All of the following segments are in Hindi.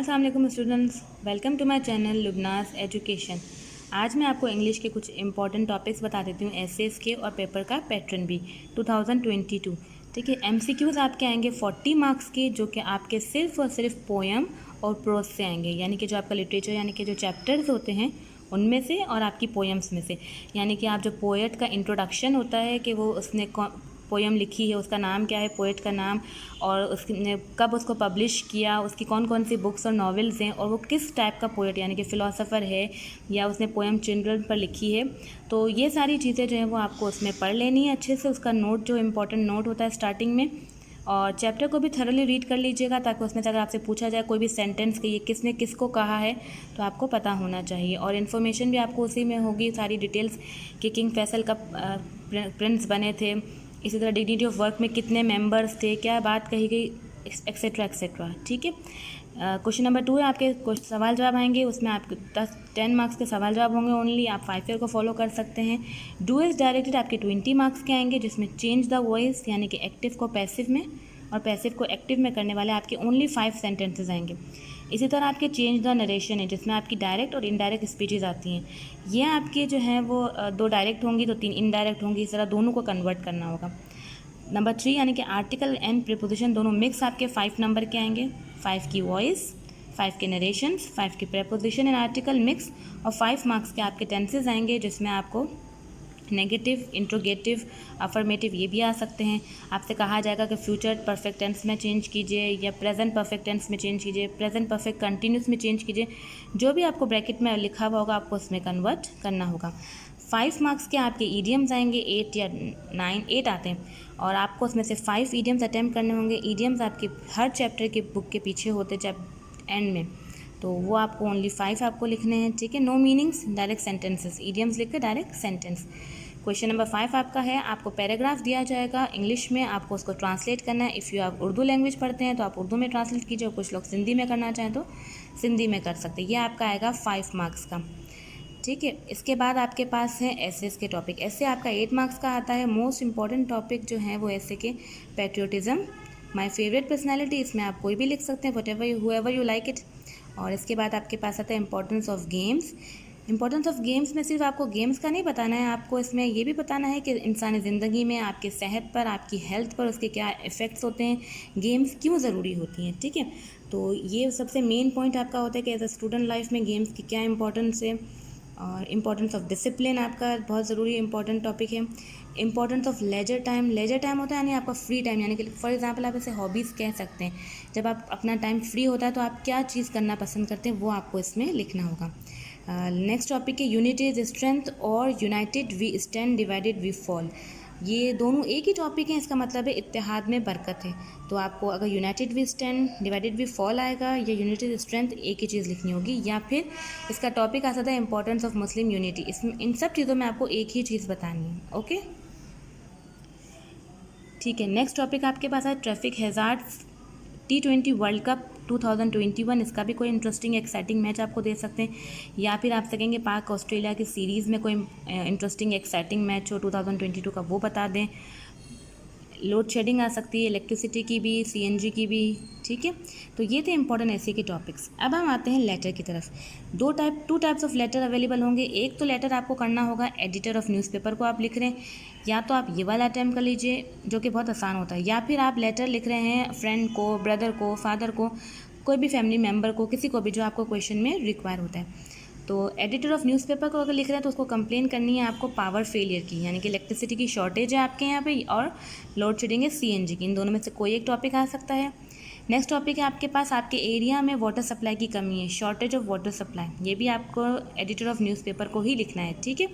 अस्सलाम वालेकुम students, welcome to my channel Lubna's education. आज मैं आपको इंग्लिश के कुछ इंपॉर्टेंट टॉपिक्स बता देती हूँ, एसेस के और पेपर का पैटर्न भी 2022। ठीक है, एमसीक्यूज़ आपके आएंगे 40 मार्क्स के, जो कि आपके सिर्फ और सिर्फ पोएम और प्रोज से आएंगे, यानी कि जो आपका लिटरेचर यानी कि जो चैप्टर्स होते हैं उनमें से और आपकी पोएम्स में से। यानी कि आप जो पोएट का इंट्रोडक्शन होता है कि वो उसने पोएम लिखी है, उसका नाम क्या है, पोएट का नाम, और उसने कब उसको पब्लिश किया, उसकी कौन कौन सी बुक्स और नॉवेल्स हैं, और वो किस टाइप का पोएट यानी कि फ़िलासफ़र है या उसने पोएम चिल्ड्रन पर लिखी है। तो ये सारी चीज़ें जो हैं वो आपको उसमें पढ़ लेनी है अच्छे से। उसका नोट जो इम्पोर्टेंट नोट होता है स्टार्टिंग में, और चैप्टर को भी थरोली रीड कर लीजिएगा, ताकि उसमें से अगर आपसे पूछा जाए कोई भी सेंटेंस कि ये किसने किसको कहा है तो आपको पता होना चाहिए। और इन्फॉर्मेशन भी आपको उसी में होगी, सारी डिटेल्स कि किंग फैसल कब प्रिंस बने थे, इसी तरह डिग्निटी ऑफ वर्क में कितने मेंबर्स थे, क्या बात कही गई, एक्सेट्रा एक्सेट्रा। ठीक है, क्वेश्चन नंबर 2 है आपके सवाल जवाब आएंगे, उसमें आपके 10 मार्क्स के सवाल जवाब होंगे ओनली। आप 5 ईयर को फॉलो कर सकते हैं। डू इज डायरेक्टेड आपके 20 मार्क्स के आएंगे, जिसमें चेंज द वॉइस यानी कि एक्टिव को पैसिव में और पैसिव को एक्टिव में करने वाले आपके ओनली 5 सेंटेंसेज आएंगे। इसी तरह आपके चेंज द नरेशन है, जिसमें आपकी डायरेक्ट और इनडायरेक्ट स्पीचेज आती हैं। ये आपके जो हैं वो 2 डायरेक्ट होंगी तो 3 इनडायरेक्ट होंगी, इस तरह दोनों को कन्वर्ट करना होगा। नंबर 3 यानी कि आर्टिकल एंड प्रीपोजिशन दोनों मिक्स आपके 5 नंबर के आएंगे। 5 की वॉइस, 5 के नरेशंस, 5 की प्रीपोजिशन एंड आर्टिकल मिक्स, और 5 मार्क्स के आपके टेंसेज आएंगे, जिसमें आपको नेगेटिव, इंट्रोगेटिव, अफर्मेटिव ये भी आ सकते हैं। आपसे कहा जाएगा कि फ्यूचर परफेक्ट टेंस में चेंज कीजिए या प्रेजेंट परफेक्ट टेंस में चेंज कीजिए, प्रेजेंट परफेक्ट कंटिन्यूस में चेंज कीजिए। जो भी आपको ब्रैकेट में लिखा हुआ होगा आपको उसमें कन्वर्ट करना होगा। 5 मार्क्स के आपके ईडियम्स आएंगे, 8 या 8 आते हैं, और आपको उसमें से 5 ईडियम्स अटैम्प्ट करने होंगे। ईडियम्स आपके हर चैप्टर के बुक के पीछे होते एंड में, तो वो आपको ओनली 5 आपको लिखने हैं। ठीक है, no meanings, direct sentences, idioms लिख के डायरेक्ट सेंटेंस। क्वेश्चन नंबर 5 आपका है, आपको पैराग्राफ दिया जाएगा इंग्लिश में, आपको उसको ट्रांसलेट करना है। इफ़ यू आप उर्दू लैंग्वेज पढ़ते हैं तो आप उर्दू में ट्रांसलेट कीजिए, और कुछ लोग सिंधी में करना चाहें तो सिंधी में कर सकते हैं। ये आपका आएगा 5 मार्क्स का। ठीक है, इसके बाद आपके पास है एसेस के टॉपिक। ऐसे आपका 8 मार्क्स का आता है। मोस्ट इंपॉर्टेंट टॉपिक जो है वो ऐसे के पैट्रियोटिज्म, माय फेवरेट पर्सनालिटी, इसमें आप कोई भी लिख सकते हैं, whatever you however you like it. और इसके बाद आपके पास आता है importance of games. Importance of games में सिर्फ आपको गेम्स का नहीं बताना है, आपको इसमें ये भी बताना है कि इंसानी ज़िंदगी में आपके सेहत पर, आपकी हेल्थ पर उसके क्या इफ़ेक्ट्स होते हैं, गेम्स क्यों ज़रूरी होती हैं। ठीक है, तो ये सबसे मेन पॉइंट आपका होता है कि एज अ स्टूडेंट लाइफ में गेम्स की क्या इंपॉर्टेंस है। और इम्पॉर्टेंस ऑफ डिसिप्लिन आपका बहुत ज़रूरी इंपॉर्टेंट टॉपिक है। Importance of leisure time, leisure time होता है यानी आपका फ्री टाइम, यानी कि फॉर एग्जांपल आप इसे हॉबीज़ कह सकते हैं। जब आप अपना टाइम फ्री होता है तो आप क्या चीज़ करना पसंद करते हैं, वो आपको इसमें लिखना होगा। नेक्स्ट टॉपिक है यूनिटी इज स्ट्रेंथ और united we stand, divided we fall. ये दोनों एक ही टॉपिक हैं, इसका मतलब है इत्तेहाद में बरकत है। तो आपको अगर united we stand, divided we fall आएगा या यूनाइटेड स्ट्रेंथ, एक ही चीज़ लिखनी होगी। या फिर इसका टॉपिक आ सकता है इंपॉर्टेंस ऑफ मुस्लिम यूनिटी। इसमें इन सब चीज़ों में आपको एक ही चीज़ बतानी है। ओके, ठीक है। नेक्स्ट टॉपिक आपके पास है traffic hazards, T20 world cup 2021। इसका भी कोई इंटरेस्टिंग एक्साइटिंग मैच आपको दे सकते हैं, या फिर आप सकेंगे पाक ऑस्ट्रेलिया की सीरीज़ में कोई इंटरेस्टिंग एक्साइटिंग मैच हो 2022 का, वो बता दें। लोड शेडिंग आ सकती है, इलेक्ट्रिसिटी की भी, CNG की भी। ठीक है, तो ये थे इंपॉर्टेंट ऐसे के टॉपिक्स। अब हम आते हैं लेटर की तरफ। Two types of letter available होंगे। एक तो लेटर आपको करना होगा एडिटर ऑफ न्यूज़पेपर को आप लिख रहे हैं, या तो आप ये वाला अटैम्प्ट कर लीजिए जो कि बहुत आसान होता है, या फिर आप लेटर लिख रहे हैं फ्रेंड को, ब्रदर को, फादर को, कोई भी फैमिली मेम्बर को, किसी को भी जो आपको क्वेश्चन में रिक्वायर होता है। तो एडिटर ऑफ न्यूज़पेपर को अगर लिख रहे हैं तो उसको कंप्लेन करनी है आपको पावर फेलियर की, यानी कि इलेक्ट्रिसिटी की शॉर्टेज है आपके यहाँ पे, और लोड शेडिंग है CNG की। इन दोनों में से कोई एक टॉपिक आ सकता है। नेक्स्ट टॉपिक है आपके पास आपके एरिया में वाटर सप्लाई की कमी है, शॉर्टेज ऑफ वाटर सप्लाई, ये भी आपको एडिटर ऑफ न्यूज़पेपर को ही लिखना है। ठीक है,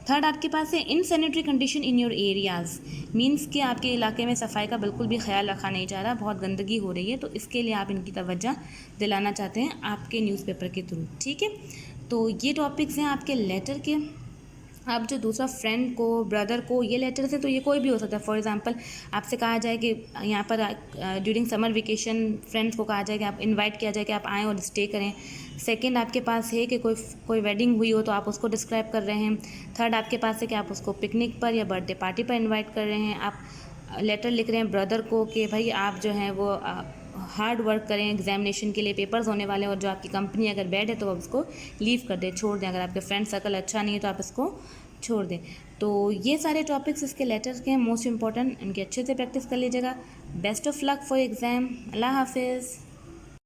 थर्ड आपके पास है insanitary condition in your areas, means कि आपके इलाके में सफाई का बिल्कुल भी ख्याल रखा नहीं जा रहा, बहुत गंदगी हो रही है, तो इसके लिए आप इनकी तवज्जो दिलाना चाहते हैं आपके न्यूज़पेपर के थ्रू। ठीक है, तो ये टॉपिक्स हैं आपके लेटर के। आप जो दूसरा फ्रेंड को, ब्रदर को, ये लेटर से तो ये कोई भी हो सकता है। फॉर एग्जांपल आपसे कहा जाए कि यहाँ पर ड्यूरिंग समर वेकेशन फ्रेंड्स को कहा जाए कि आप इनवाइट किया जाए कि आप आएँ और स्टे करें। सेकंड आपके पास है कि कोई वेडिंग हुई हो तो आप उसको डिस्क्राइब कर रहे हैं। थर्ड आपके पास है कि आप उसको पिकनिक पर या बर्थडे पार्टी पर इन्वाइट कर रहे हैं। आप लेटर लिख रहे हैं ब्रदर को कि भाई आप जो हैं वो हार्ड वर्क करें एग्जामिनेशन के लिए, पेपर्स होने वाले हैं, और जो आपकी कंपनी अगर बैड है तो आप उसको लीव कर दें, छोड़ दें। अगर आपके फ्रेंड सर्कल अच्छा नहीं है तो आप इसको छोड़ दें। तो ये सारे टॉपिक्स इसके लेटर्स के हैं मोस्ट इंपॉर्टेंट, इनकी अच्छे से प्रैक्टिस कर लीजिएगा। Best of luck for exam. अल्लाह हाफिज़।